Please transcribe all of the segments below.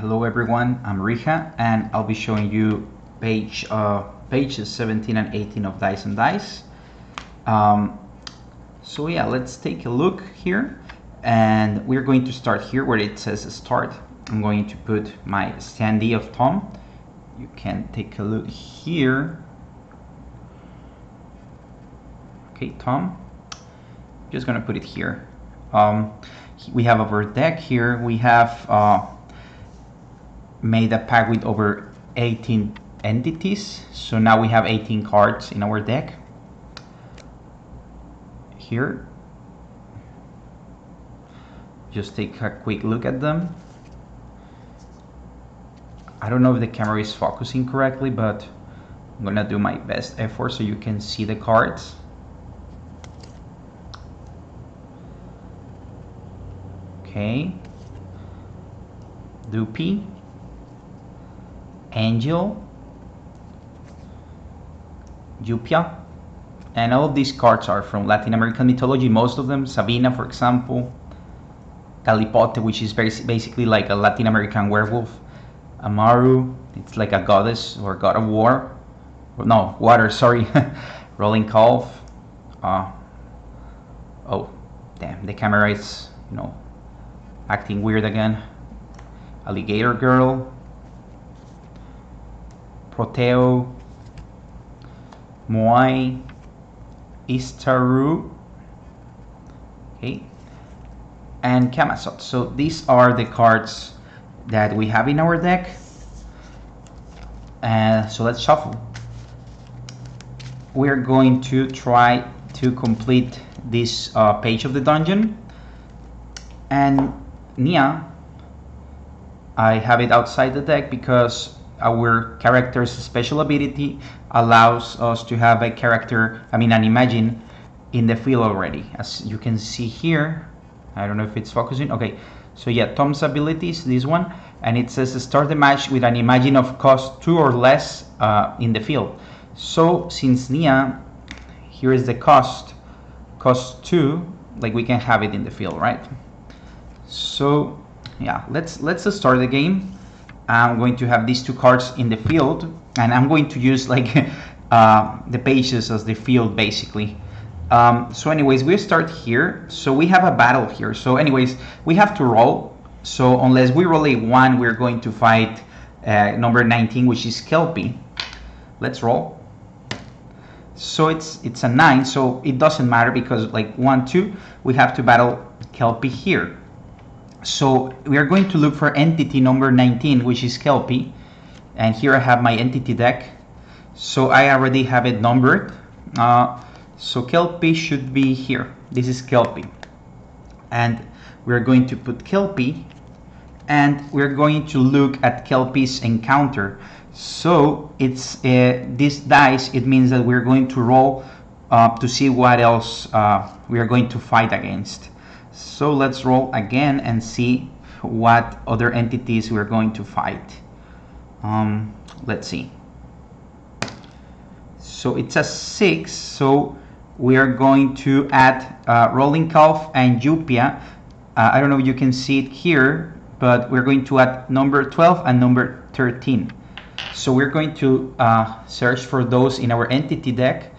Hello everyone, I'm Riha and I'll be showing you pages 17 and 18 of Dice and Dice. So yeah, let's take a look here, and we're going to start here where it says start. I'm going to put my standee of Tom. You can take a look here. Okay, Tom. Just gonna put it here. We have our deck here. We have made a pack with over 18 entities, so now we have 18 cards in our deck here. Just take a quick look at them. I don't know if the camera is focusing correctly, but I'm gonna do my best effort so you can see the cards. Okay, Dupi, Angel, Jupia, and all of these cards are from Latin American mythology, most of them. Sabina, for example, Calipote, which is basically like a Latin American werewolf. Amaru, it's like a goddess or god of war. No, water, sorry. Rolling Calf. Oh, damn, the camera is, acting weird again. Alligator Girl, Proteo, Moai, Istaru, okay, and Camasot. So these are the cards that we have in our deck. So let's shuffle. We're going to try to complete this page of the dungeon. And Nia, I have it outside the deck because our character's special ability allows us to have an imagine in the field already. As you can see here, I don't know if it's focusing. Okay, so yeah, Tom's ability is this one, and it says start the match with an imagine of cost 2 or less in the field. So since Nia, here is the cost 2, like we can have it in the field, right? So yeah, let's start the game. I'm going to have these two cards in the field, and I'm going to use like the pages as the field basically. So anyways, we start here. So we have a battle here. So anyways, we have to roll. So unless we roll a 1, we're going to fight number 19, which is Kelpie. Let's roll. So it's a 9, so it doesn't matter because like 1, 2, we have to battle Kelpie here. So we are going to look for entity number 19, which is Kelpie. And here I have my entity deck. So I already have it numbered. So Kelpie should be here. This is Kelpie. And we're going to put Kelpie. And we're going to look at Kelpie's encounter. So it's this dice, it means that we're going to roll to see what else we are going to fight against. So let's roll again and see what other entities we're going to fight. Let's see. So it's a 6, so we are going to add Rolling Calf and Jupia. I don't know if you can see it here, but we're going to add number 12 and number 13. So we're going to search for those in our entity deck.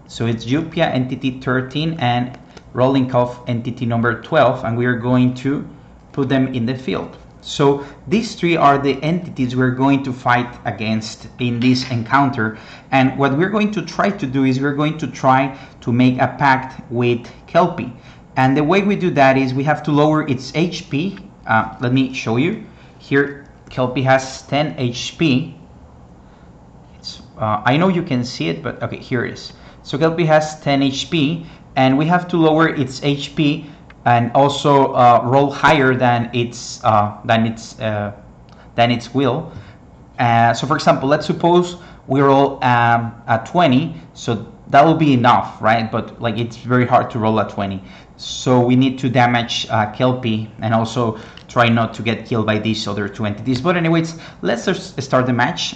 So it's Jupia entity 13 and Rolling Calf entity number 12, and we are going to put them in the field. So these 3 are the entities we're going to fight against in this encounter. And what we're going to try to do is we're going to try to make a pact with Kelpie. And the way we do that is we have to lower its HP. Let me show you. Here, Kelpie has 10 HP. I know you can see it, but okay, here it is. So Kelpie has 10 HP. And we have to lower its HP and also roll higher than its will. So for example, let's suppose we roll a 20, so that will be enough, right? But like it's very hard to roll a 20, so we need to damage Kelpie and also try not to get killed by these other 2 entities. But anyways, let's just start the match.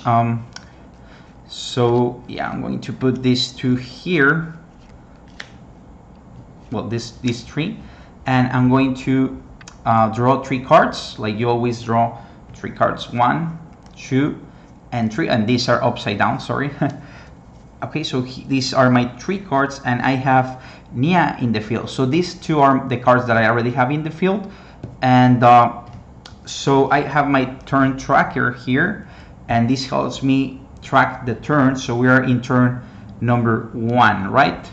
So yeah, I'm going to put these 2 here. Well, these 3, and I'm going to draw 3 cards like you always draw 3 cards, 1, 2, and 3, and these are upside down, sorry. Okay, so these are my 3 cards, and I have Nia in the field. So these 2 are the cards that I already have in the field, and so I have my turn tracker here, and this helps me track the turn. So we are in turn number 1, right?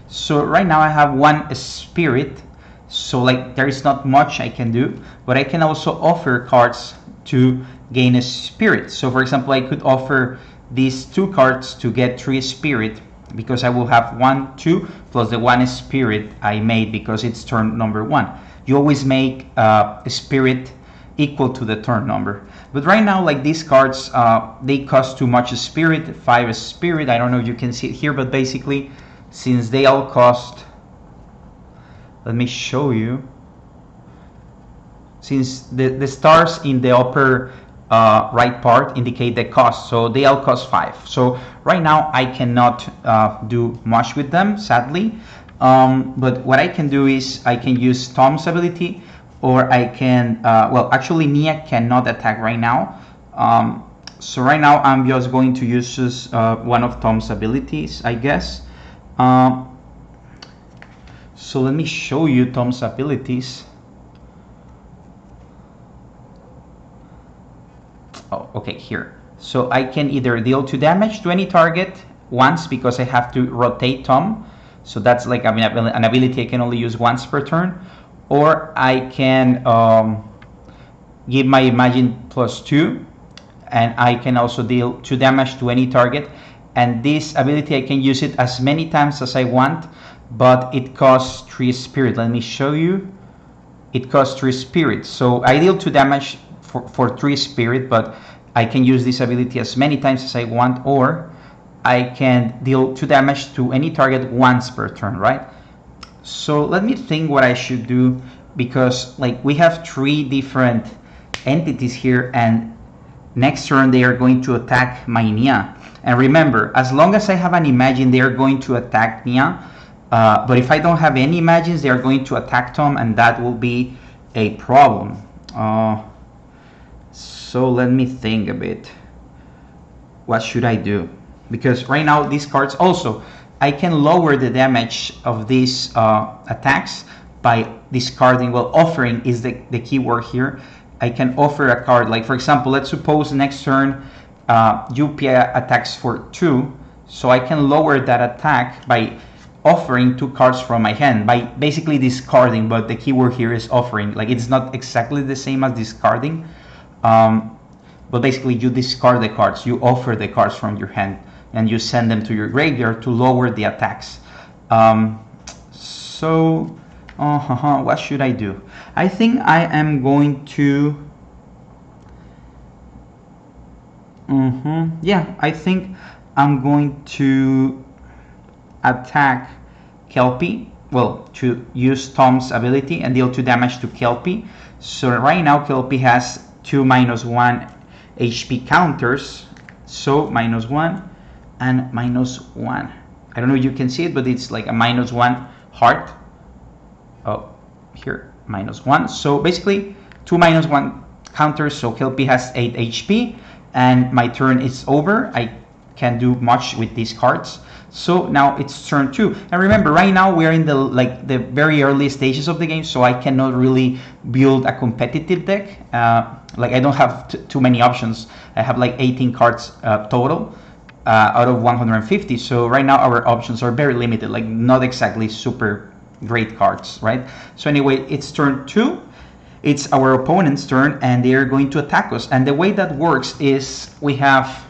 So right now I have 1 spirit, so like there is not much I can do, but I can also offer cards to gain a spirit. So for example, I could offer these 2 cards to get 3 spirit, because I will have 1, 2 plus the 1 spirit I made because it's turn number 1. You always make a spirit equal to the turn number. But right now, like these cards, they cost too much spirit, 5 spirit. I don't know if you can see it here, but basically, since they all cost, let me show you. Since the stars in the upper right part indicate the cost, so they all cost 5. So right now I cannot do much with them, sadly. But what I can do is I can use Tom's ability, or I can, well, actually Nia cannot attack right now. So right now I'm just going to use one of Tom's abilities, I guess. So let me show you Tom's abilities. Oh, okay, here. So I can either deal 2 damage to any target once, because I have to rotate Tom. So that's like an ability I can only use once per turn. Or I can give my Imagine +2, and I can also deal 2 damage to any target. And this ability I can use it as many times as I want, but it costs 3 spirit. Let me show you. It costs 3 spirit. So I deal 2 damage for 3 spirit, but I can use this ability as many times as I want, or I can deal 2 damage to any target once per turn, right? So let me think what I should do, because like we have 3 different entities here, and next turn they are going to attack my Nia. And remember, as long as I have an Imagine, they are going to attack Nia. But if I don't have any Imagines, they are going to attack Tom, and that will be a problem. So let me think a bit. What should I do? Because right now these cards also, I can lower the damage of these attacks by discarding. Well, offering is the key word here. I can offer a card, like for example, let's suppose next turn Yupia attacks for 2, so I can lower that attack by offering 2 cards from my hand, by basically discarding, but the keyword here is offering. Like it's not exactly the same as discarding, but basically you discard the cards, you offer the cards from your hand, and you send them to your graveyard to lower the attacks. So what should I do? I think I am going to yeah, I think I'm going to attack Kelpie. Well, to use Tom's ability and deal 2 damage to Kelpie. So right now Kelpie has 2 -1 HP counters. So -1 and -1. I don't know if you can see it, but it's like a -1 heart. Oh, here, -1. So basically 2 -1 counters. So Kelpie has 8 HP, and my turn is over. I can't do much with these cards. So now it's turn 2. And remember, right now we are in the very early stages of the game, so I cannot really build a competitive deck. Like I don't have too many options. I have like 18 cards total out of 150. So right now our options are very limited, like not exactly super great cards, right? So anyway, it's turn 2. It's our opponent's turn, and they are going to attack us. And the way that works is we have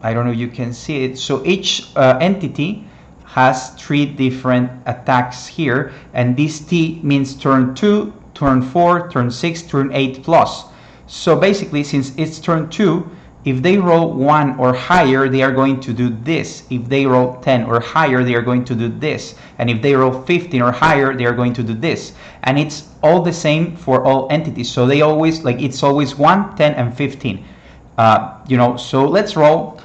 I don't know if you can see it. So each entity has 3 different attacks here, and this T means turn 2, turn 4, turn 6, turn 8 plus. So basically, since it's turn 2, if they roll 1 or higher, they are going to do this. If they roll 10 or higher, they are going to do this. And if they roll 15 or higher, they are going to do this. And it's all the same for all entities. So they always, like, it's always 1, 10, and 15. You know, so let's roll.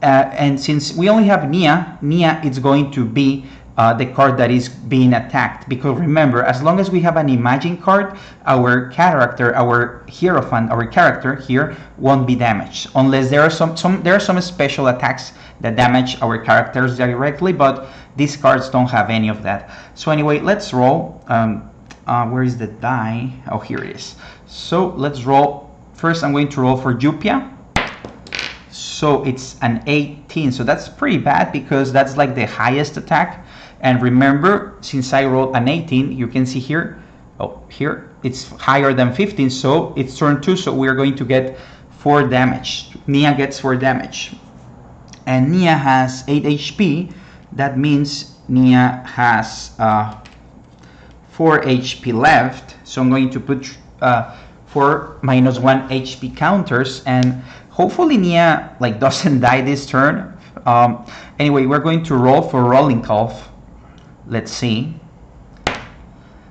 And since we only have Nia, it's going to be the card that is being attacked. Because remember, as long as we have an imagine card, our character, our hierophant, our character here won't be damaged, unless there are some special attacks that damage our characters directly, but these cards don't have any of that. So anyway, let's roll. Where is the die? Oh, here it is. So let's roll. First, I'm going to roll for Jupia. So it's an 18. So that's pretty bad because that's like the highest attack. And remember, since I rolled an 18, you can see here, oh, here, it's higher than 15. So it's turn 2. So we're going to get 4 damage. Nia gets 4 damage. And Nia has 8 HP. That means Nia has 4 HP left. So I'm going to put 4 minus 1 HP counters, and hopefully Nia like doesn't die this turn. Anyway, we're going to roll for Rolling Calf. Let's see.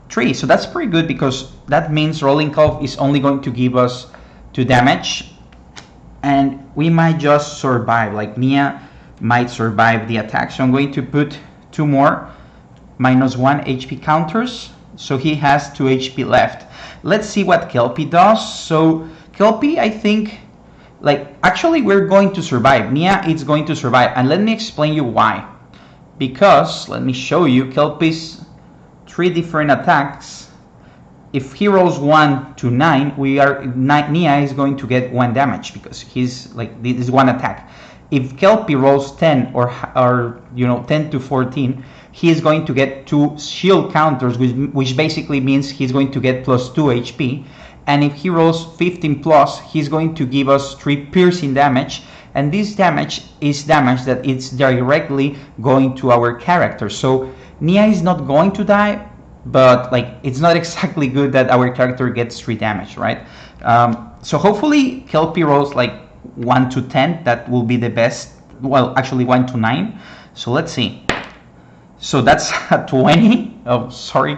3. So that's pretty good because that means Rolling Calf is only going to give us 2 damage, and we might just survive. Like Nia might survive the attack. So I'm going to put 2 more minus 1 HP counters. So he has 2 HP left. Let's see what Kelpie does. So Kelpie, I think, like, actually we're going to survive. Nia is going to survive. And let me explain you why. Because, let me show you, Kelpie's 3 different attacks. If he rolls 1 to 9, Nia is going to get 1 damage because he's like, this is 1 attack. If Kelpie rolls 10 or you know 10 to 14, he is going to get 2 shield counters, which basically means he's going to get plus 2 HP. And if he rolls 15 plus, he's going to give us 3 piercing damage. And this damage is damage that it's directly going to our character. So Nia is not going to die, but like it's not exactly good that our character gets 3 damage, right? So hopefully Kelpie rolls like 1 to 10. That will be the best. Well, actually 1 to 9. So let's see. So that's a 20. Oh, sorry.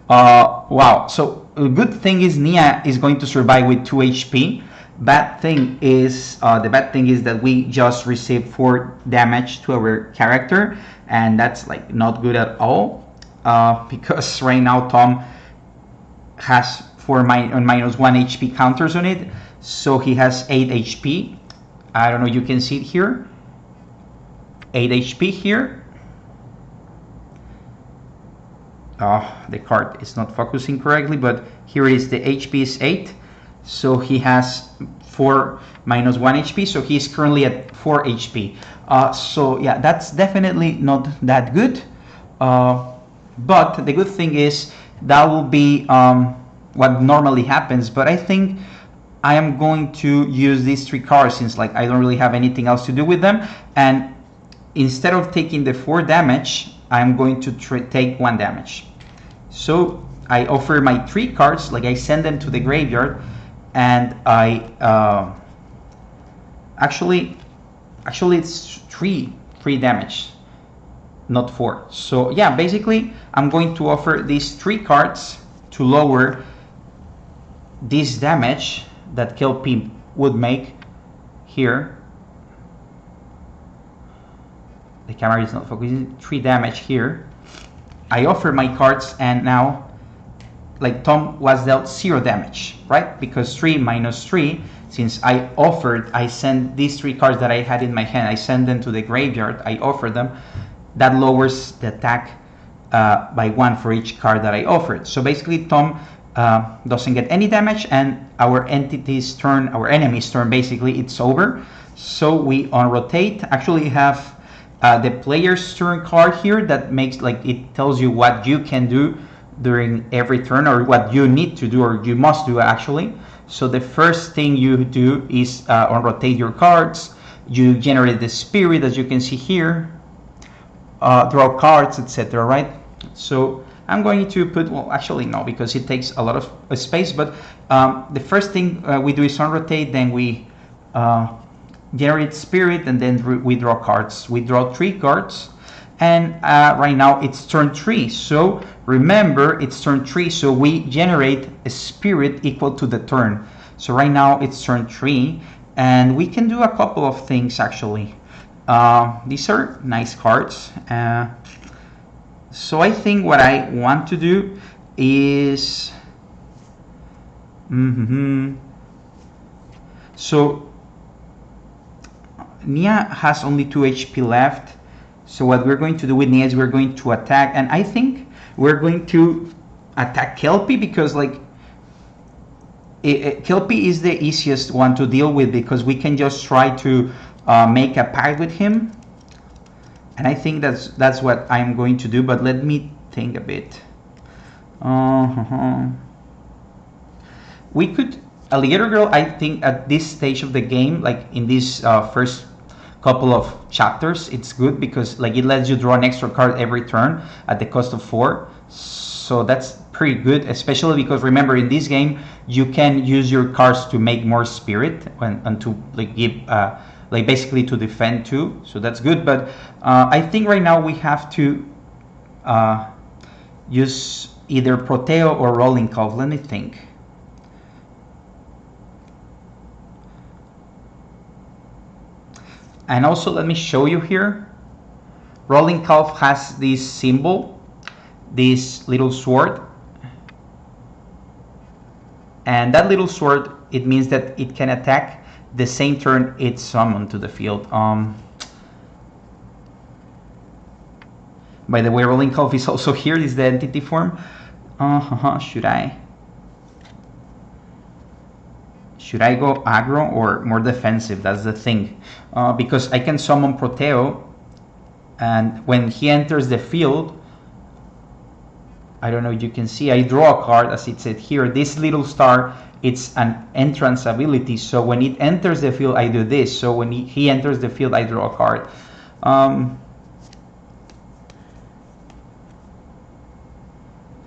Wow. So a good thing is Nia is going to survive with 2 HP. Bad thing is the bad thing is that we just received 4 damage to our character, and that's like not good at all. Because right now Tom has 4 minus 1 HP counters on it, so he has 8 HP. I don't know. You can see it here. 8 HP here. The card is not focusing correctly, but here it is. The HP is 8, so he has 4 minus 1 HP, so he's currently at 4 HP. So yeah, that's definitely not that good. But the good thing is that will be what normally happens. But I think I am going to use these 3 cards since like I don't really have anything else to do with them, and instead of taking the 4 damage, I'm going to take 1 damage. So I offer my 3 cards, like I send them to the graveyard, and I actually it's 3 damage, not 4. So yeah, basically I'm going to offer these 3 cards to lower this damage that Kelpie would make here. The camera is not focusing. 3 damage here. I offer my cards, and now like Tom was dealt 0 damage, right? Because 3 minus 3, since I sent these 3 cards that I had in my hand, I sent them to the graveyard, I offered them, that lowers the attack by 1 for each card that I offered. So basically Tom doesn't get any damage, and our enemy's turn, basically it's over. So we on rotate actually have the player's turn card here that makes like it tells you what you can do during every turn, or what you need to do, or you must do actually. So the first thing you do is on rotate your cards. You generate the spirit, as you can see here, draw cards, etc. Right? So I'm going to put, well, actually no, because it takes a lot of space. But the first thing we do is on rotate, then we generate spirit, and then we draw cards. We draw 3 cards, and right now it's turn 3. So remember, it's turn 3, so we generate a spirit equal to the turn. So right now it's turn 3, and we can do a couple of things actually. These are nice cards. So I think what I want to do is so Nia has only 2 HP left. So what we're going to do with Nia is we're going to attack, and I think we're going to attack Kelpie because like Kelpie is the easiest one to deal with because we can just try to make a pact with him, and I think that's what I'm going to do. But let me think a bit. We could Alligator Girl. I think at this stage of the game, like in this first couple of chapters, it's good because like it lets you draw an extra card every turn at the cost of 4. So that's pretty good, especially because remember in this game you can use your cards to make more spirit and to like give like basically to defend too. So that's good. But I think right now we have to use either Proteo or Rolling Calf. Let me think. And also let me show you here. Rolling Calf has this symbol, this little sword. And that little sword, it means that it can attack the same turn it's summoned to the field. By the way, Rolling Calf is also here. This is the entity form. Should I go aggro or more defensive? That's the thing. Because I can summon Proteo, and when he enters the field, I don't know if you can see, I draw a card as it said here. This little star, it's an entrance ability. So when it enters the field, I do this. So when he enters the field, I draw a card.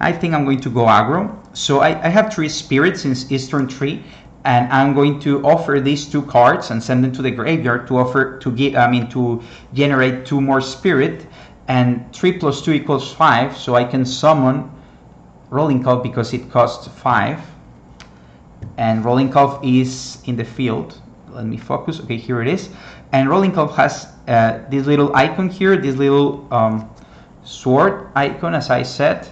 I think I'm going to go aggro. So I have 3 spirits since Eastern 3. And I'm going to offer these 2 cards and send them to the graveyard to generate 2 more spirit, and 3 plus 2 equals 5. So I can summon Rolling Calf because it costs 5, and Rolling Calf is in the field. Let me focus. Okay, here it is. And Rolling Calf has this little icon here, this little sword icon, as I said.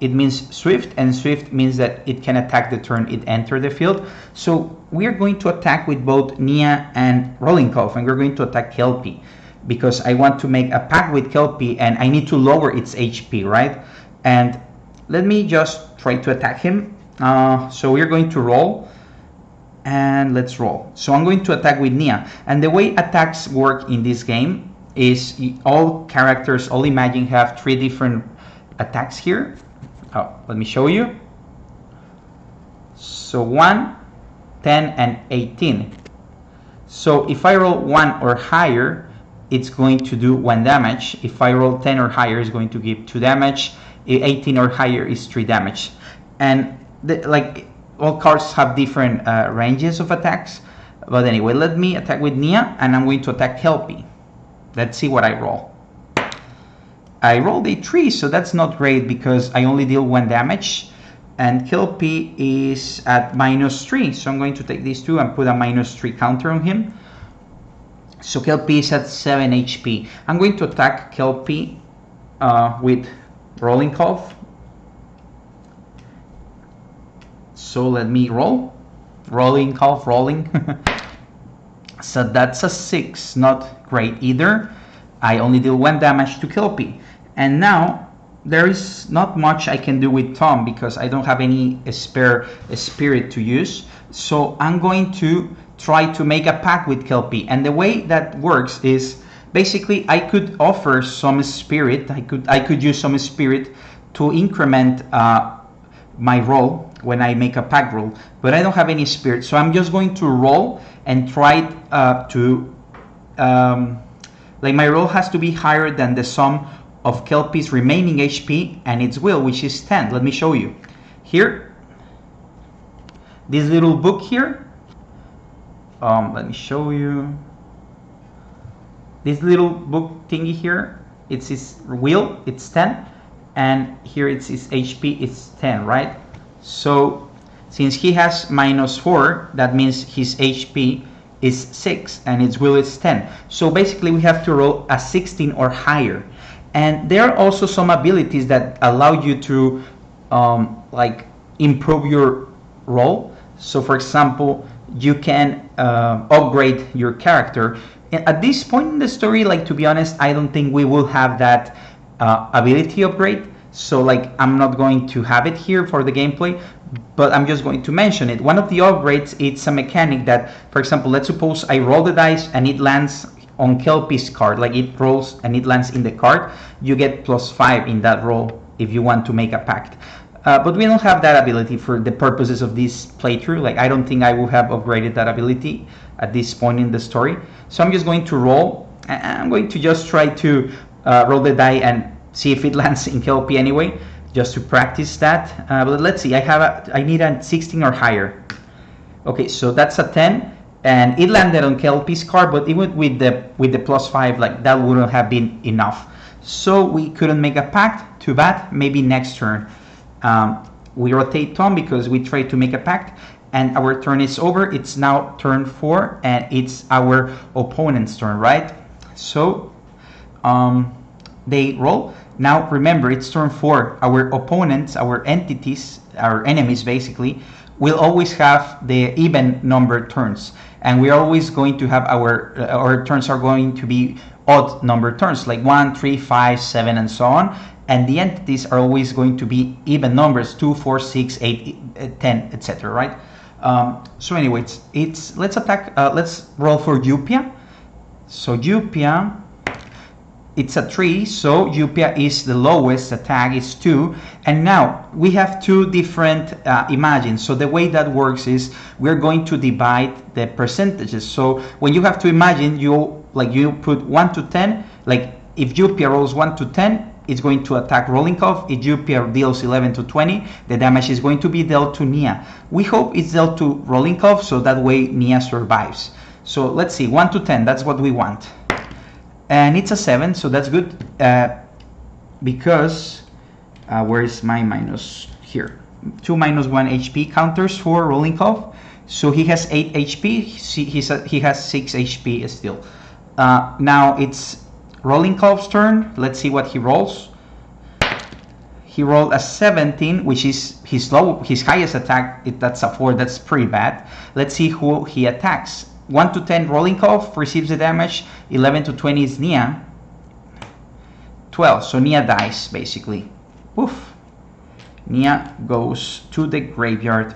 It means swift, and swift means that it can attack the turn it enters the field. So we are going to attack with both Nia and Rolling Calf, and we're going to attack Kelpie because I want to make a pact with Kelpie and I need to lower its HP, right? And let me just try to attack him. So we're going to roll, and let's roll. So I'm going to attack with Nia, and the way attacks work in this game is all characters, all Imagine have 3 different attacks here. Let me show you. So 1, 10, and 18. So if I roll 1 or higher, it's going to do 1 damage. If I roll 10 or higher, it's going to give 2 damage. 18 or higher is 3 damage. And like all cards have different ranges of attacks. But anyway, let me attack with Nia, and I'm going to attack Kelpie. Let's see what I roll. I rolled a 3, so that's not great because I only deal 1 damage, and Kelpie is at -3, so I'm going to take these 2 and put a -3 counter on him. So Kelpie is at 7 HP. I'm going to attack Kelpie with Rolling Calf. So let me roll. Rolling Calf, rolling. So that's a 6, not great either. I only deal 1 damage to Kelpie. And now there is not much I can do with Tom because I don't have any spare spirit to use. So I'm going to try to make a pact with Kelpie. And the way that works is basically I could offer some spirit. I could use some spirit to increment my roll when I make a pact roll. But I don't have any spirit. So I'm just going to roll and try like my roll has to be higher than the sum of Kelpie's remaining HP and its will, which is 10. Let me show you. Here, this little book here, let me show you. This little book thingy here, it's his will, it's 10, and here it's his HP, it's 10, right? So since he has -4, that means his HP is 6 and its will is 10. So basically we have to roll a 16 or higher. And there are also some abilities that allow you to like improve your role. So for example, you can upgrade your character. And at this point in the story, like, to be honest, I don't think we will have that ability upgrade. So like, I'm not going to have it here for the gameplay, but I'm just going to mention it. One of the upgrades, it's a mechanic that, for example, let's suppose I roll the dice and it lands on Kelpie's card, like it rolls and it lands in the card, you get +5 in that roll if you want to make a pact. But we don't have that ability for the purposes of this playthrough. Like, I don't think I will have upgraded that ability at this point in the story. So I'm just going to roll. I'm going to just try to roll the die and see if it lands in Kelpie anyway, just to practice that. But let's see, I need a 16 or higher. Okay, so that's a 10. And it landed on Kelpie's card, but even with the +5, like, that wouldn't have been enough. So we couldn't make a pact. Too bad. Maybe next turn. We rotate Tom because we tried to make a pact, and our turn is over. It's now turn 4, and it's our opponent's turn, right? So they roll. Now remember, it's turn 4. Our opponents, our entities, our enemies basically, will always have the even numbered turns, and we're always going to have our turns are going to be odd numbered turns, like 1, 3, 5, 7, and so on. And the entities are always going to be even numbers, 2, 4, 6, 8, 10, etc. Right? So anyway, let's attack. Let's roll for Yupia. So Yupia, it's a 3. So Yupia is the lowest attack, is 2. And now we have 2 different imagines. So the way that works is we're going to divide the percentages. So when you have to imagine, you put 1 to 10. Like, if Yupia rolls 1 to 10. It's going to attack Rollinkov. If Yupia deals 11 to 20, the damage is going to be dealt to Nia. We hope it's dealt to Rollinkov, so that way Nia survives. So let's see, 1 to 10, that's what we want. And it's a 7, so that's good. Because, where is my minus? Here. 2 minus 1 HP counters for Rollinkov. So he has 8 HP, he has 6 HP still. Now it's Rollinkov's turn. Let's see what he rolls. He rolled a 17, which is his highest attack. That's a 4. That's pretty bad. Let's see who he attacks. 1 to 10, Rollinkov receives the damage. 11 to 20 is Nia. 12, so Nia dies basically. Woof. Nia goes to the graveyard.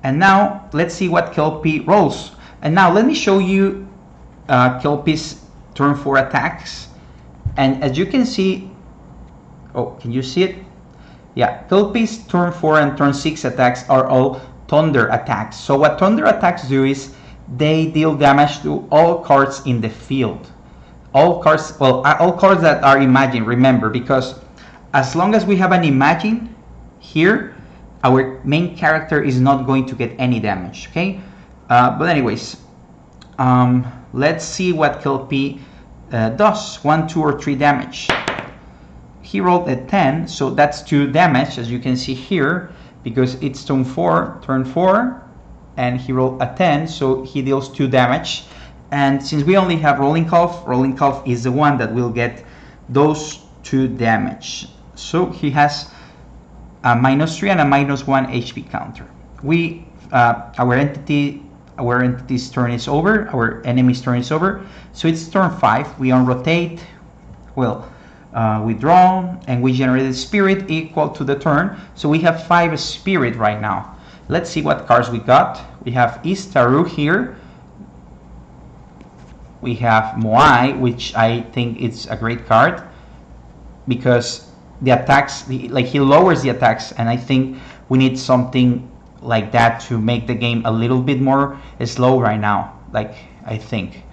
And now let's see what Kelpie rolls. And now let me show you Kelpie's turn 4 attacks, and as you can see, can you see it? Yeah, Kelpie's turn 4 and turn 6 attacks are all thunder attacks. So what thunder attacks do is they deal damage to all cards in the field. All cards that are Imagine, remember, because as long as we have an Imagine here, our main character is not going to get any damage, okay? But anyways, let's see what Kelpie does. 1, 2, or 3 damage. He rolled a 10, so that's 2 damage, as you can see here, because it's turn 4, and he rolled a 10, so he deals 2 damage. And since we only have Rollinkov is the one that will get those 2 damage. So he has a -3 and a -1 HP counter. Our entity's turn is over, our enemy's turn is over, so it's turn 5. We unrotate, we draw, and we generate a spirit equal to the turn, so we have 5 spirit right now. Let's see what cards we got. We have Istaru here, we have Moai, which I think is a great card, because the attacks, he lowers the attacks, and I think we need something like that to make the game a little bit more slow right now, I think.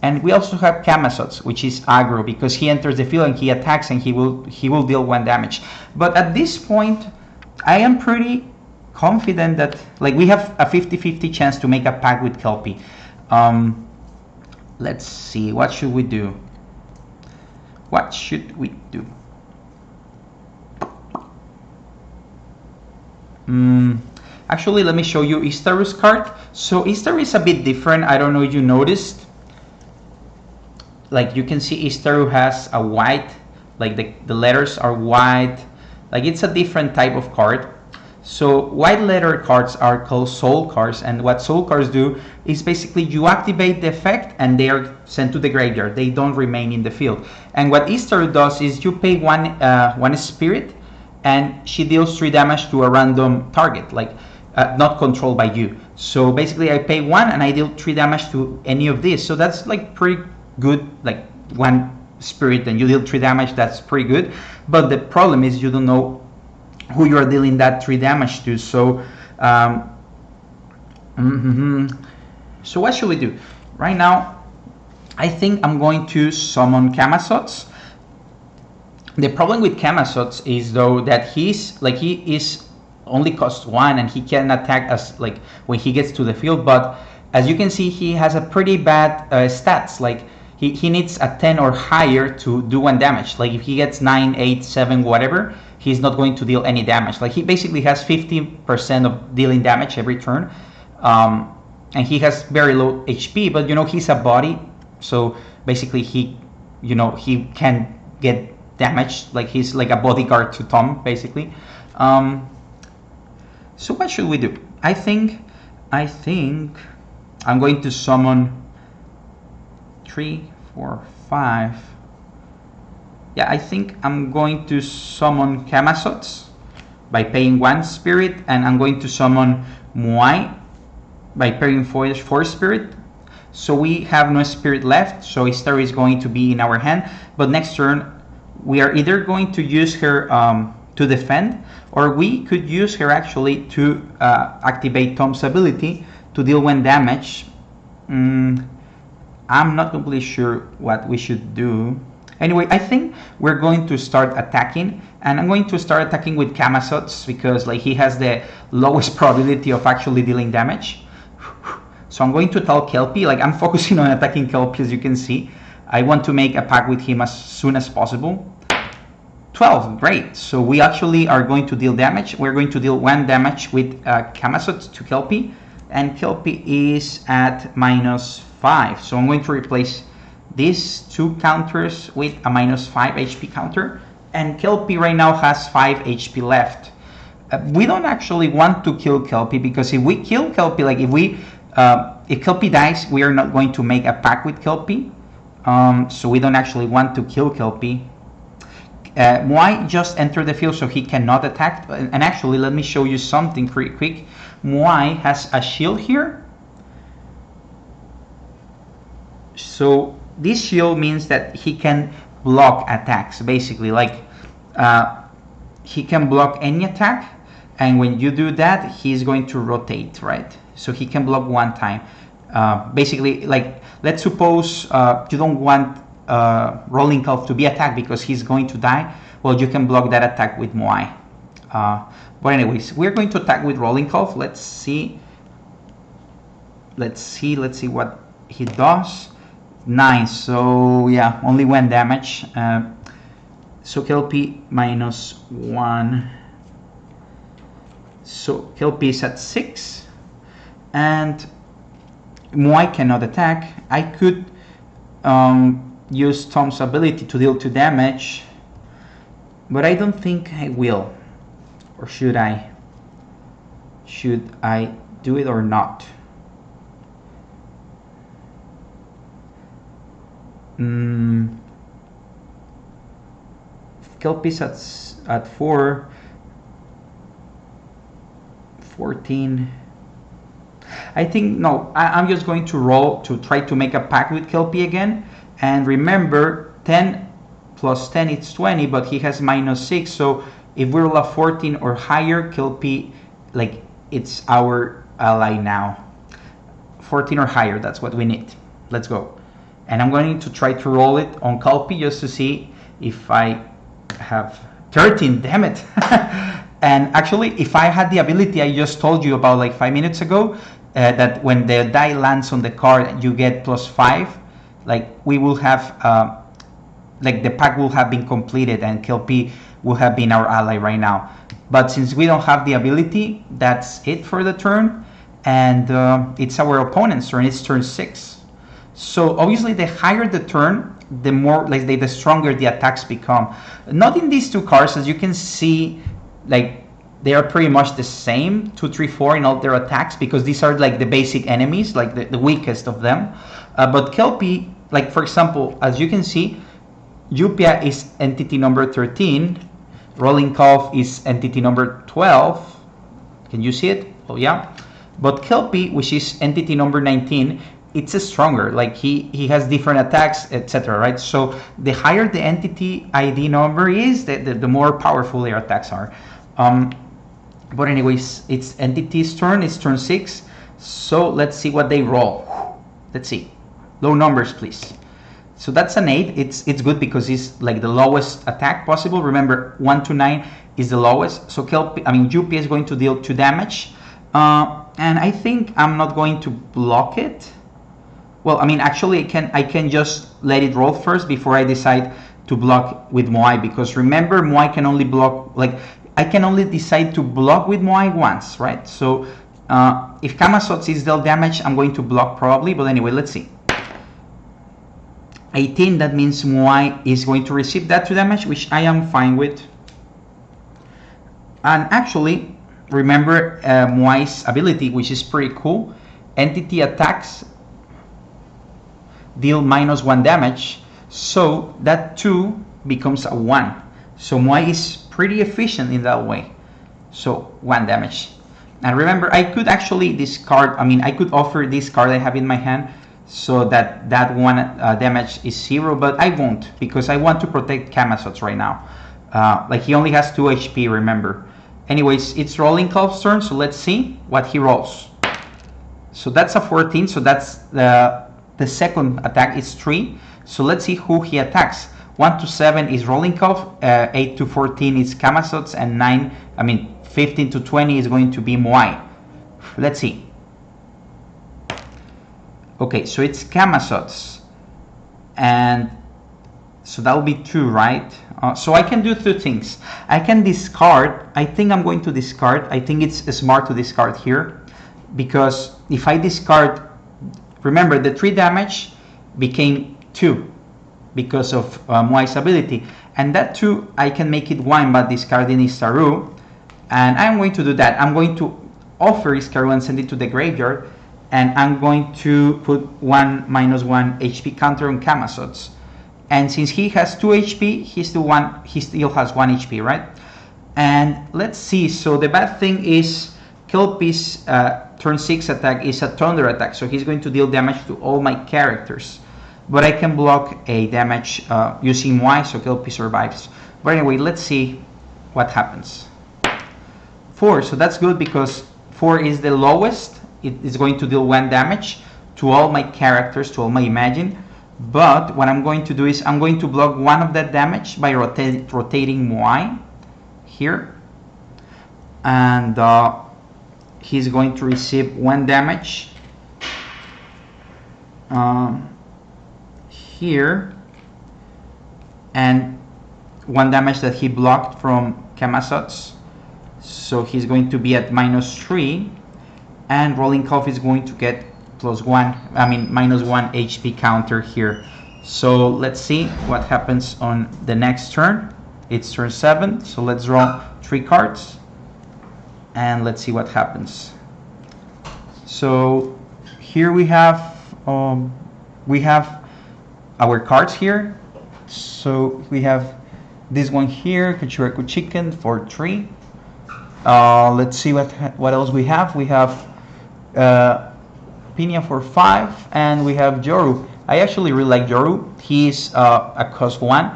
And we also have Camazotz, which is aggro, because he enters the field and he attacks, and he will deal 1 damage. But at this point, I am pretty confident that we have a 50-50 chance to make a pact with Kelpie. Let's see, what should we do? Actually, let me show you Istaru's card. So Istaru is a bit different. I don't know if you noticed. You can see Istaru has a white like the letters are white, like it's a different type of card. So white letter cards are called soul cards, and what soul cards do is basically you activate the effect and they are sent to the graveyard. They don't remain in the field. And what Easter does is you pay one spirit, and she deals 3 damage to a random target, like not controlled by you. So basically I pay 1 and I deal 3 damage to any of these. So that's like pretty good, like 1 spirit and you deal 3 damage, that's pretty good. But the problem is you don't know who you are dealing that 3 damage to. So so what should we do? Right now I think I'm going to summon Camazotz. The problem with Camazotz is though that he is only cost 1 and he can attack us like when he gets to the field, but as you can see he has a pretty bad stats. Like he needs a 10 or higher to do 1 damage. Like if he gets 9, 8, 7, whatever, he's not going to deal any damage. Like he basically has 50% of dealing damage every turn, and he has very low HP, but you know he's a body, so basically he can get damaged. Like he's like a bodyguard to Tom basically. So what should we do? I think I'm going to summon 3, 4, 5. Yeah, I think I'm going to summon Camazotz by paying 1 spirit, and I'm going to summon Muai by paying 4 spirit. So we have no spirit left, so Easter is going to be in our hand. But next turn we are either going to use her to defend, or we could use her actually to activate Tom's ability to deal 1 damage. I'm not completely sure what we should do. Anyway, I think we're going to start attacking, and I'm going to start attacking with Camazotz because like he has the lowest probability of actually dealing damage. So I'm going to tell Kelpie, like I'm focusing on attacking Kelpie, as you can see. I want to make a pact with him as soon as possible. 12, great. So we actually are going to deal damage. We're going to deal 1 damage with Camazotz to Kelpie, and Kelpie is at -5. So I'm going to replace these 2 counters with a -5 HP counter, and Kelpie right now has 5 HP left. We don't actually want to kill Kelpie, because if we kill Kelpie, like if Kelpie dies, we are not going to make a pact with Kelpie. So we don't actually want to kill Kelpie. Muai just entered the field, so he cannot attack. And actually, let me show you something pretty quick. Muai has a shield here. So this shield means that he can block attacks, basically. Like he can block any attack, and when you do that, he's going to rotate, right? So he can block 1 time. Basically, like let's suppose you don't want Rolling Calf to be attacked because he's going to die. Well, you can block that attack with Muai. But anyways, we're going to attack with Rolling Calf. Let's see what he does. 9. So yeah, only 1 damage. So Kelpie -1. So Kelpie is at 6, and Muai cannot attack. I could use Tom's ability to deal 2 damage, but I don't think I will. Or should I? Should I do it or not? Kelpie's at 4. 14. I think no, I'm just going to roll to try to make a pact with Kelpie again. And remember, 10 plus 10 is 20, but he has -6. So if we roll a 14 or higher, Kelpie, like it's our ally now. 14 or higher, that's what we need. Let's go. And I'm going to try to roll it on Kelpie just to see if I have 13. Damn it. And actually, if I had the ability I just told you about like 5 minutes ago, that when the die lands on the card, you get +5, like we will have, like the pack will have been completed and Kelpie will have been our ally right now. But since we don't have the ability, that's it for the turn. And it's our opponent's turn, it's turn 6. So obviously the higher the turn, the more like the stronger the attacks become. Not in these two cards, as you can see, like they are pretty much the same, 2, 3, 4 in all their attacks, because these are like the basic enemies, like the weakest of them. But Kelpie, like for example, as you can see, Jupia is entity number 13, Rolling Calf is entity number 12. Can you see it? Oh yeah. But Kelpie, which is entity number 19, it's stronger. Like he has different attacks, etc. Right? So the higher the entity ID number is, the more powerful their attacks are. But anyways, it's entity's turn. It's turn 6. So let's see what they roll. Let's see. Low numbers, please. So that's an 8. It's good because it's like the lowest attack possible. Remember, 1 to 9 is the lowest. So Jupia is going to deal 2 damage. And I think I'm not going to block it. Well, I mean, actually, I can just let it roll first before I decide to block with Moai, because remember, Moai can only block, like, I can only decide to block with Moai once, right? So if Camazotz is dealt damage, I'm going to block probably, but anyway, let's see. 18, that means Moai is going to receive that 2 damage, which I am fine with. And actually, remember Moai's ability, which is pretty cool. Entity attacks deal -1 damage, so that 2 becomes a 1. So Moai is pretty efficient in that way. So 1 damage. And remember, I could actually discard, I could offer this card I have in my hand, so that 1 damage is 0, but I won't, because I want to protect Camazotz right now. Like, he only has 2 HP, remember. Anyways, it's Rolling Calf's turn, so let's see what he rolls. So that's a 14, so that's the second attack is 3. So let's see who he attacks. 1 to 7 is Rolling Calf, 8 to 14 is Camazotz, and 15 to 20 is going to be Moai. Let's see. Okay, so it's Camazotz, and so that will be 2, right? So I can do 2 things. I can discard. I think I'm going to discard. I think it's smart to discard here, because if I discard, remember the 3 damage became 2 because of Moai's ability, and that 2 I can make it 1 by discarding Istaru, and I'm going to do that. I'm going to offer Istaru and send it to the graveyard, and I'm going to put 1 -1 HP counter on Camazotz. And since he has 2 HP, he still has 1 HP, right? And let's see. So the bad thing is Kelpie's turn 6 attack is a thunder attack, so he's going to deal damage to all my characters. But I can block a damage using Moai, so Kelpie survives. But anyway, let's see what happens. 4, so that's good because 4 is the lowest. It is going to deal 1 damage to all my characters, to all my Imagine. But what I'm going to do is I'm going to block 1 of that damage by rotating Moai here. And he's going to receive 1 damage here, and 1 damage that he blocked from Camazotz. So he's going to be at -3, and Rolling Calf is going to get -1 HP counter here. So let's see what happens on the next turn. It's turn 7, so let's draw 3 cards and let's see what happens. So here we have our cards here. So we have this one here, Kuchuraku Chicken for 3. Let's see what else we have. We have Pinia for 5, and we have Joru. I actually really like Joru. He's a cost 1,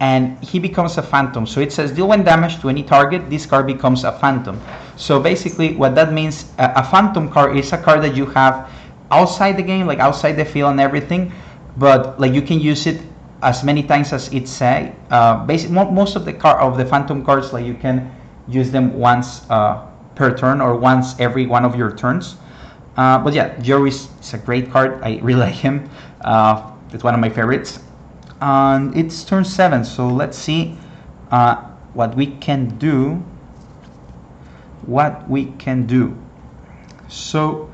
and he becomes a phantom. So it says deal 1 damage to any target. This card becomes a phantom. So basically what that means, a phantom card is a card that you have outside the game, like outside the field and everything, but like you can use it as many times as it say. Most of the phantom cards, like you can use them once per turn or once every one of your turns. But yeah, Joru is a great card. I really like him. It's one of my favorites. And it's turn 7, so let's see what we can do. So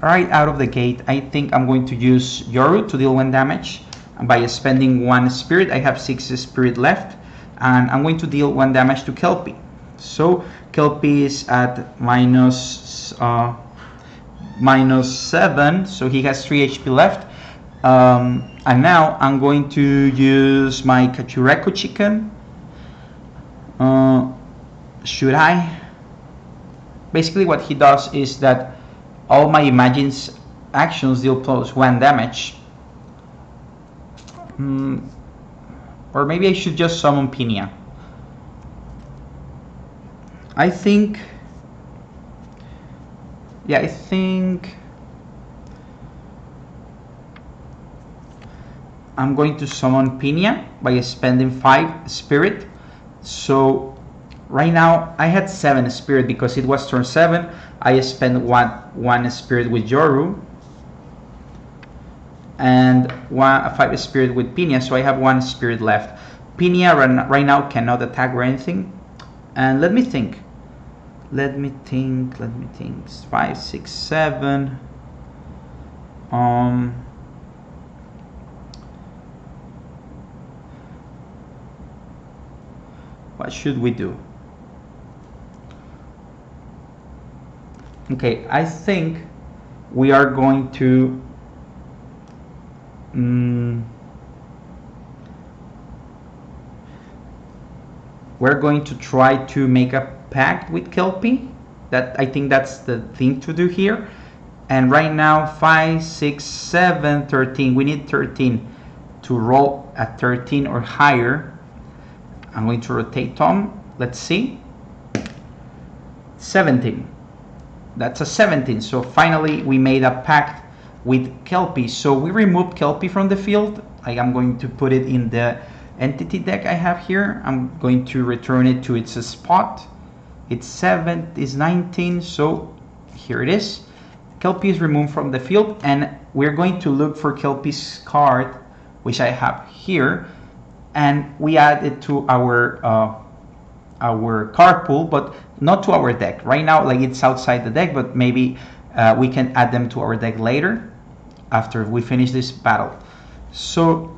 right out of the gate, I think I'm going to use Joru to deal 1 damage. by spending 1 spirit. I have 6 spirit left, and I'm going to deal 1 damage to Kelpie. So Kelpie is at -7, so he has 3 HP left. And now I'm going to use my Kachureko chicken. Should I? Basically what he does is that all my Imagine's actions deal +1 damage. Or maybe I should just summon Pinia. I think I'm going to summon Pinia by spending 5 spirit. So right now I had 7 spirit because it was turn 7. I spent one spirit with Yoru and 5 spirit with Pinia, so I have 1 spirit left. Pinia right now cannot attack or anything. And let me think. 5, 6, 7. What should we do? Okay, I think we are going to we're going to try to make a pact with Kelpie. I think that's the thing to do here. And right now 5, 6, 7, 13. We need 13 to roll at 13 or higher. I'm going to rotate Tom. Let's see. 17. That's a 17. So finally we made a pact with Kelpie. So we removed Kelpie from the field. I am going to put it in the entity deck I have here. I'm going to return it to its spot. It's 7 is 19. So here it is. Kelpie is removed from the field, and we're going to look for Kelpie's card, which I have here, and we add it to our card pool, but not to our deck right now. Like, it's outside the deck, but maybe we can add them to our deck later after we finish this battle. So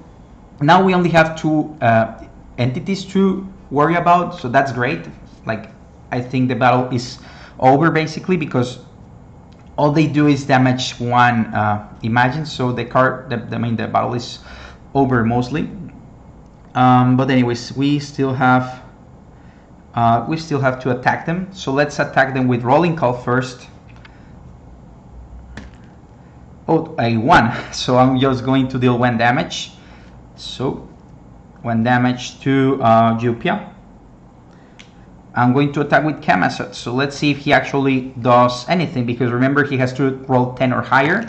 now we only have 2 entities to worry about, so that's great. Like, I think the battle is over basically, because all they do is damage 1 Imagine, so the battle is over mostly. But anyways, we still have to attack them. So let's attack them with Rolling Call first. Oh, I won. So I'm just going to deal 1 damage. So 1 damage to Jupia. I'm going to attack with Camazotz. So let's see if he actually does anything, because remember, he has to roll 10 or higher,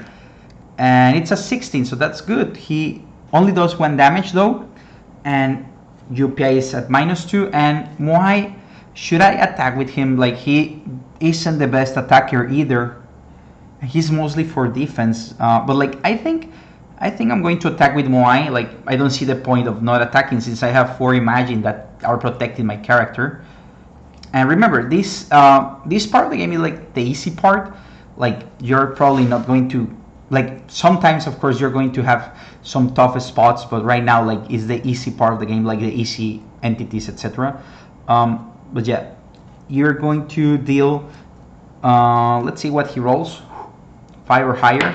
and it's a 16, so that's good. He only does 1 damage though, and Jupia is at -2. And Moai, should I attack with him? Like, he isn't the best attacker either. He's mostly for defense, but like I think I'm going to attack with Moai. Like, I don't see the point of not attacking, since I have 4 Imagine that are protecting my character. And remember, this part of the game is like the easy part. Like, you're probably not going to, like, sometimes of course you're going to have some tough spots, but right now, like, is the easy part of the game, like the easy entities, etc. But yeah, you're going to deal, let's see what he rolls. 5 or higher.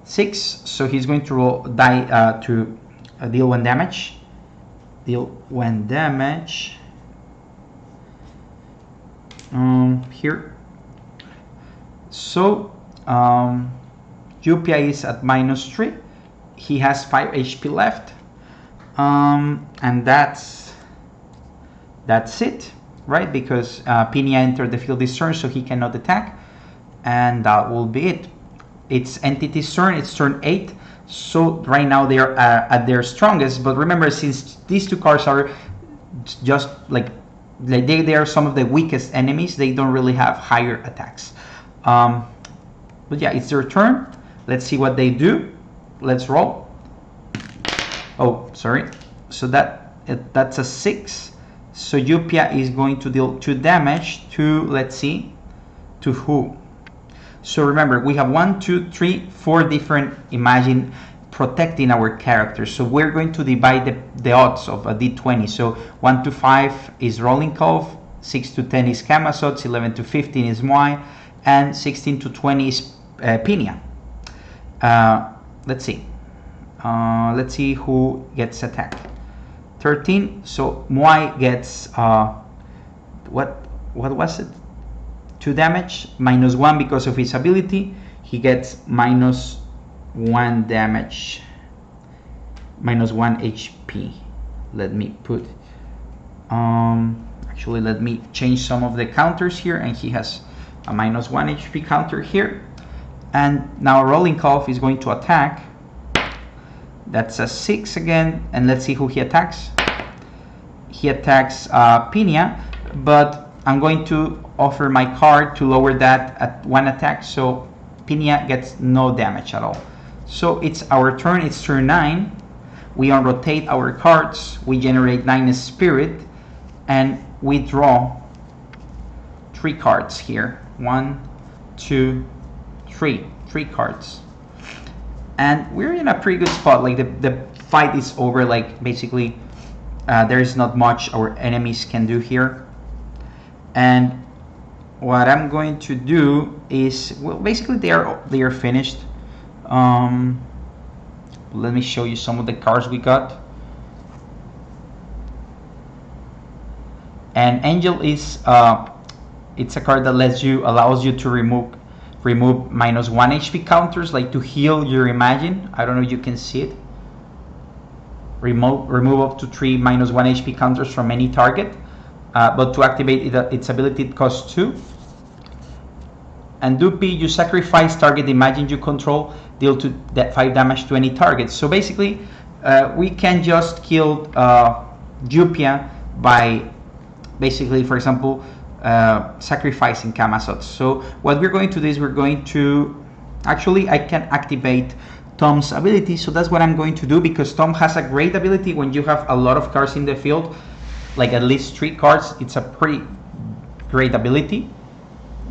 6, so he's going to deal 1 damage. Deal 1 damage. Here. So Jupia is at -3. He has 5 HP left, and that's it, right? Because Pinia entered the field this turn, so he cannot attack, and that will be it. It's Entity's turn. It's turn 8. So right now they are at their strongest. But remember, since these 2 cards are just like they are some of the weakest enemies, they don't really have higher attacks. But yeah, it's their turn. Let's see what they do. Let's roll. Oh, sorry. So that's a 6. So Jupia is going to deal 2 damage to, let's see, to who? So remember, we have 1, 2, 3, 4 different Imagine protecting our characters. So we're going to divide the odds of a d20. So 1 to 5 is Rolling Cove, 6 to 10 is Camazotz, 11 to 15 is Moai, and 16 to 20 is Pinia. Let's see. Let's see who gets attacked. 13. So Moai gets what was it? 2 damage, -1 because of his ability. He gets -1 damage, -1 HP. Let me put. Actually, let me change some of the counters here, and he has a -1 HP counter here. And now Rolling Cove is going to attack. That's a 6 again, and let's see who he attacks. He attacks Pinia, but I'm going to offer my card to lower that at 1 attack, so Pinia gets no damage at all. So it's our turn, it's turn 9. We unrotate our cards, we generate 9 spirit, and we draw 3 cards here. 1, 2, 3. 3 cards. And we're in a pretty good spot. Like the fight is over. Like basically there is not much our enemies can do here. And what I'm going to do is, well, basically they are finished. Let me show you some of the cards we got. And Angel is it's a card that allows you to remove -1 HP counters, like to heal your Imagine. I don't know if you can see it. Remove up to 3 -1 HP counters from any target, but to activate its ability it costs 2. And Dupi, you sacrifice target Imagine you control, deal 5 damage to any target. So basically we can just kill Jupia by basically, for example, sacrificing Camazotz. So what we're going to do is we're going to, actually I can activate Tom's ability, so that's what I'm going to do, because Tom has a great ability when you have a lot of cards in the field, like at least 3 cards. It's a pretty great ability.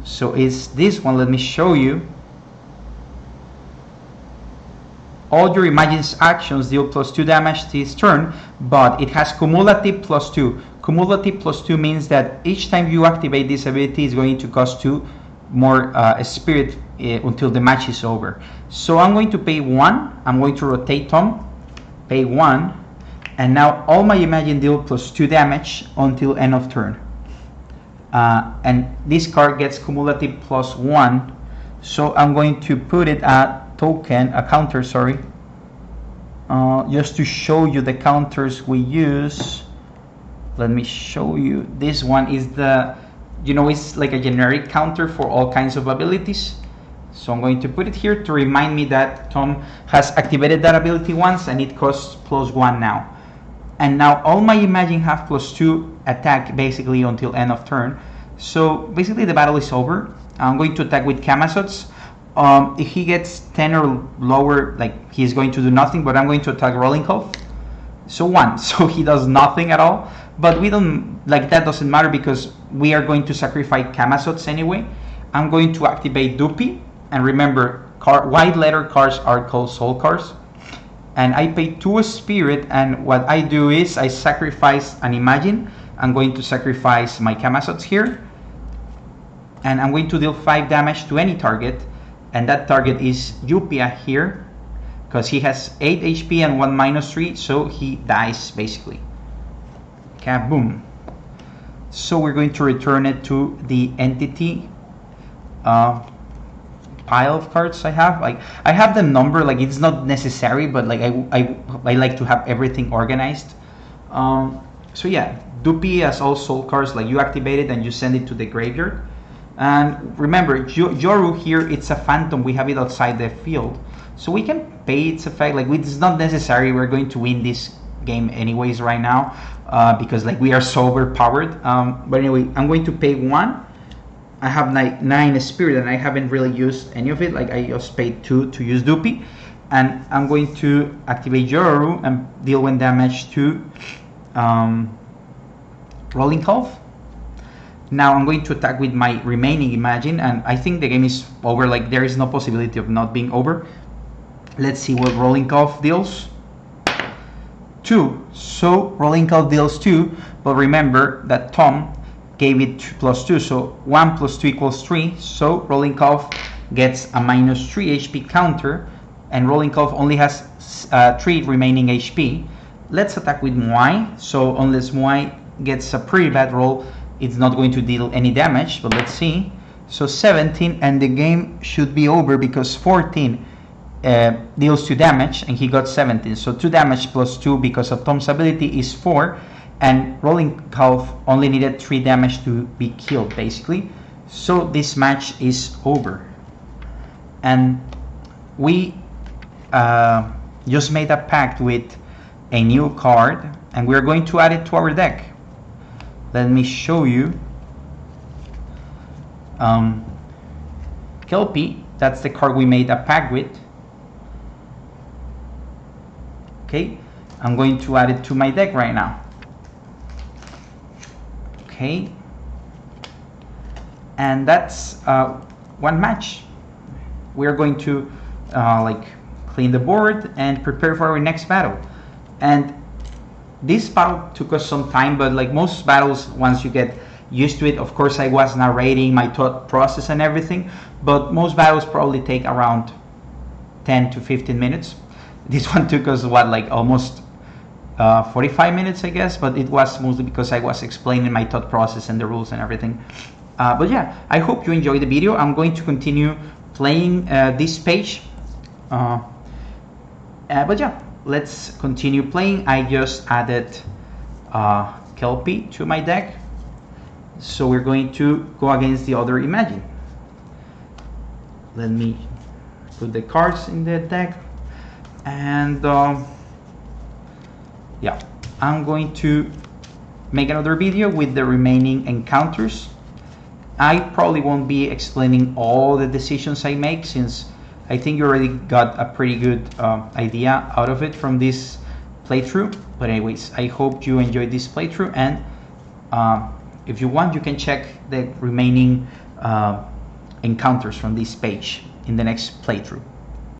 So is this one. Let me show you. All your Imagine's actions deal +2 damage this turn, but it has cumulative +2. Cumulative +2 means that each time you activate this ability is going to cost 2 more spirit until the match is over. So I'm going to pay 1. I'm going to rotate Tom, pay 1, and now all my Imagine deal +2 damage until end of turn. And this card gets cumulative +1. So I'm going to put it at a counter, sorry, just to show you the counters we use. Let me show you. This one is it's like a generic counter for all kinds of abilities. So I'm going to put it here to remind me that Tom has activated that ability once and it costs +1 now. And now all my Imagine have +2 attack basically until end of turn. So basically the battle is over. I'm going to attack with Camazotz. If he gets 10 or lower, like, he's going to do nothing, but I'm going to attack Rolling Cove. So 1, so he does nothing at all. But we don't, like, that doesn't matter because we are going to sacrifice Camazotz anyway. I'm going to activate Dupi, and remember, white letter cards are called soul cards. And I pay 2 spirit, and what I do is I sacrifice an Imagine. I'm going to sacrifice my Camazotz here, and I'm going to deal 5 damage to any target. And that target is Jupia here, because he has 8 HP and 1 -3, so he dies basically. Kaboom. So we're going to return it to the entity pile of cards I have. Like, I have them numbered, like it's not necessary, but like I like to have everything organized. So yeah, Dupi has all soul cards, like you activate it and you send it to the graveyard. And remember, Yoru here, it's a phantom. We have it outside the field, so we can pay its effect. Like, it's not necessary. We're going to win this game anyways right now, because like we are so overpowered. But anyway, I'm going to pay 1. I have 9 spirit, and I haven't really used any of it. Like, I just paid 2 to use Dupi, and I'm going to activate Yoru and deal 1 damage to Rolling Cove. Now I'm going to attack with my remaining Imagine, and I think the game is over. Like, there is no possibility of not being over. Let's see what Rollinkov deals. 2. So Rollinkov deals 2, but remember that Tom gave it +2, so 1 + 2 = 3. So Rollinkov gets a -3 HP counter, and Rollinkov only has 3 remaining HP. Let's attack with Muay. So unless Muay gets a pretty bad roll, it's not going to deal any damage, but let's see. So 17, and the game should be over because 14 deals 2 damage, and he got 17. So 2 damage + 2 because of Tom's ability is 4, and Rollinkov only needed 3 damage to be killed, basically. So this match is over. And we just made a pact with a new card, and we're going to add it to our deck. Let me show you. Kelpie, that's the card we made a pact with. Okay, I'm going to add it to my deck right now. Okay, and that's one match. We're going to like clean the board and prepare for our next battle. And this battle took us some time, but like most battles, once you get used to it, of course I was narrating my thought process and everything, but most battles probably take around 10 to 15 minutes. This one took us what, like almost 45 minutes, I guess, but it was mostly because I was explaining my thought process and the rules and everything. But yeah, I hope you enjoyed the video. I'm going to continue playing this page. But yeah, let's continue playing. I just added Kelpie to my deck. So we're going to go against the other Imagine. Let me put the cards in the deck. And yeah, I'm going to make another video with the remaining encounters. I probably won't be explaining all the decisions I make, since I think you already got a pretty good idea out of it from this playthrough. But anyways, I hope you enjoyed this playthrough, and if you want, you can check the remaining encounters from this page in the next playthrough.